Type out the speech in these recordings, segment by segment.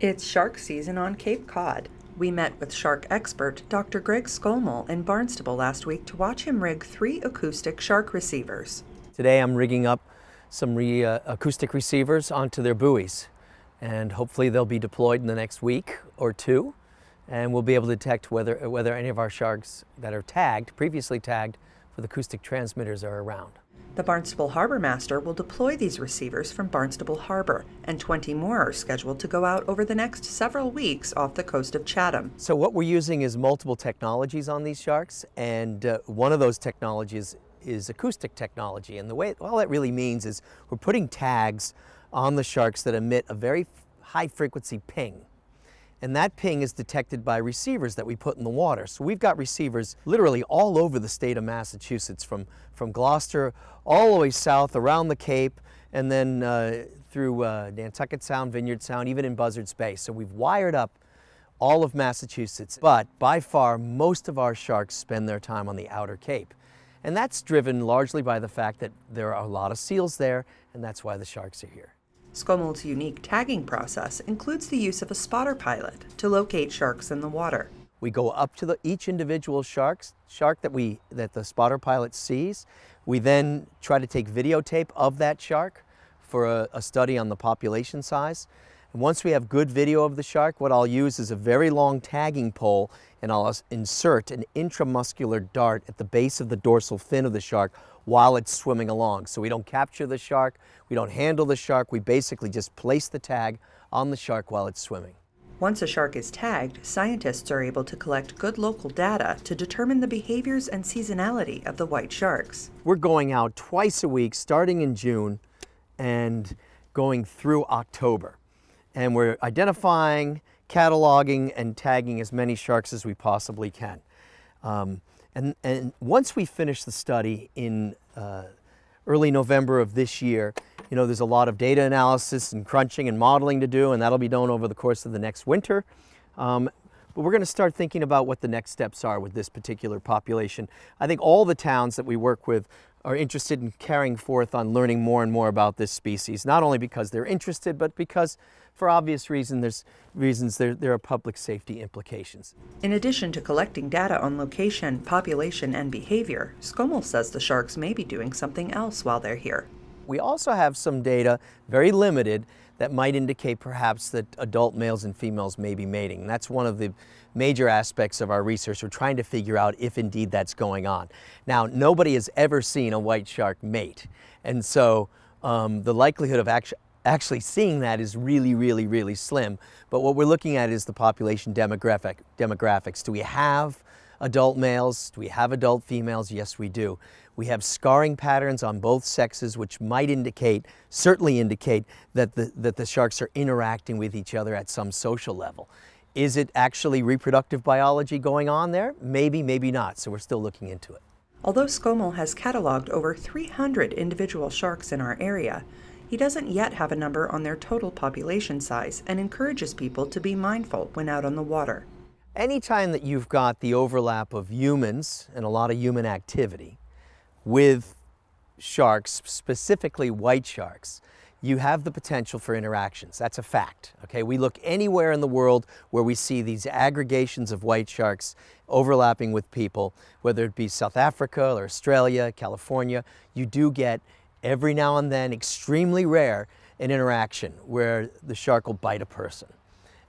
It's shark season on Cape Cod. We met with shark expert Dr. Greg Skomal in Barnstable last week to watch him rig 3 acoustic shark receivers. Today I'm rigging up some acoustic receivers onto their buoys, and hopefully they'll be deployed in the next week or two, and we'll be able to detect whether any of our sharks that are previously tagged for the acoustic transmitters are around. The Barnstable Harbor Master will deploy these receivers from Barnstable Harbor, and 20 more are scheduled to go out over the next several weeks off the coast of Chatham. So what we're using is multiple technologies on these sharks, and one of those technologies is acoustic technology. And all that really means is we're putting tags on the sharks that emit a very high frequency ping. And that ping is detected by receivers that we put in the water. So we've got receivers literally all over the state of Massachusetts, from Gloucester all the way south around the Cape, and then through Nantucket Sound, Vineyard Sound, even in Buzzards Bay. So we've wired up all of Massachusetts. But by far, most of our sharks spend their time on the outer Cape. And that's driven largely by the fact that there are a lot of seals there, and that's why the sharks are here. Skomal's unique tagging process includes the use of a spotter pilot to locate sharks in the water. We go up to each individual shark that the spotter pilot sees. We then try to take videotape of that shark for a study on the population size. And once we have good video of the shark, what I'll use is a very long tagging pole, and I'll insert an intramuscular dart at the base of the dorsal fin of the shark while it's swimming along. So we don't capture the shark, we don't handle the shark, we basically just place the tag on the shark while it's swimming. Once a shark is tagged, scientists are able to collect good local data to determine the behaviors and seasonality of the white sharks. We're going out twice a week, starting in June and going through October. And we're identifying, cataloging, and tagging as many sharks as we possibly can. And once we finish the study in early November of this year, there's a lot of data analysis and crunching and modeling to do, and that'll be done over the course of the next winter. But we're going to start thinking about what the next steps are with this particular population. I think all the towns that we work with are interested in carrying forth on learning more and more about this species, not only because they're interested, but because, for obvious reasons, there are public safety implications. In addition to collecting data on location, population, and behavior, Skomal says the sharks may be doing something else while they're here. We also have some data, very limited, that might indicate perhaps that adult males and females may be mating. And that's one of the major aspects of our research. We're trying to figure out if indeed that's going on. Now, nobody has ever seen a white shark mate. And so the likelihood of actually seeing that is really, really, really slim. But what we're looking at is the population demographics. Do we have adult males? Do we have adult females? Yes, we do. We have scarring patterns on both sexes, which might certainly indicate that the sharks are interacting with each other at some social level. Is it actually reproductive biology going on there? Maybe, maybe not. So we're still looking into it. Although Skomal has cataloged over 300 individual sharks in our area, he doesn't yet have a number on their total population size and encourages people to be mindful when out on the water. Anytime that you've got the overlap of humans and a lot of human activity with sharks, specifically white sharks, you have the potential for interactions. That's a fact. Okay, we look anywhere in the world where we see these aggregations of white sharks overlapping with people, whether it be South Africa or Australia, California, you do get every now and then, extremely rare, an interaction where the shark will bite a person.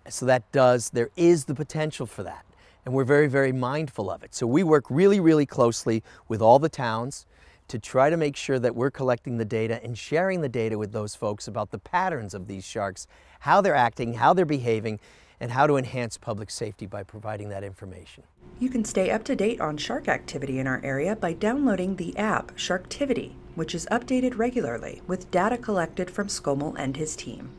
So there is the potential for that. And we're very, very mindful of it. So we work really, really closely with all the towns to try to make sure that we're collecting the data and sharing the data with those folks about the patterns of these sharks, how they're acting, how they're behaving, and how to enhance public safety by providing that information. You can stay up to date on shark activity in our area by downloading the app Sharktivity, which is updated regularly with data collected from Skomal and his team.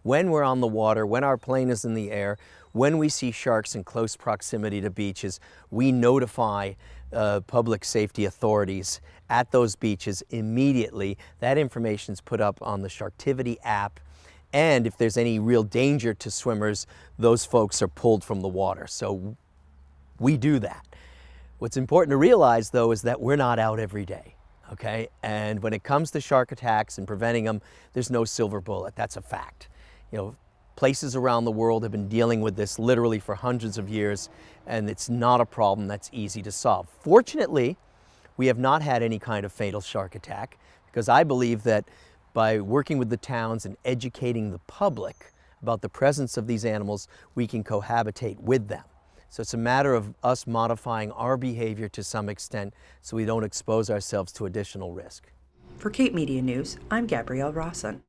When we're on the water, when our plane is in the air, when we see sharks in close proximity to beaches, we notify public safety authorities at those beaches immediately. That information is put up on the Sharktivity app, and if there's any real danger to swimmers, those folks are pulled from the water. So we do that. What's important to realize, though, is that we're not out every day, okay? And when it comes to shark attacks and preventing them, there's no silver bullet. That's a fact. Places around the world have been dealing with this literally for hundreds of years, and it's not a problem that's easy to solve. Fortunately, we have not had any kind of fatal shark attack, because I believe that by working with the towns and educating the public about the presence of these animals, we can cohabitate with them. So it's a matter of us modifying our behavior to some extent so we don't expose ourselves to additional risk. For Cape Media News, I'm Gabrielle Rosson.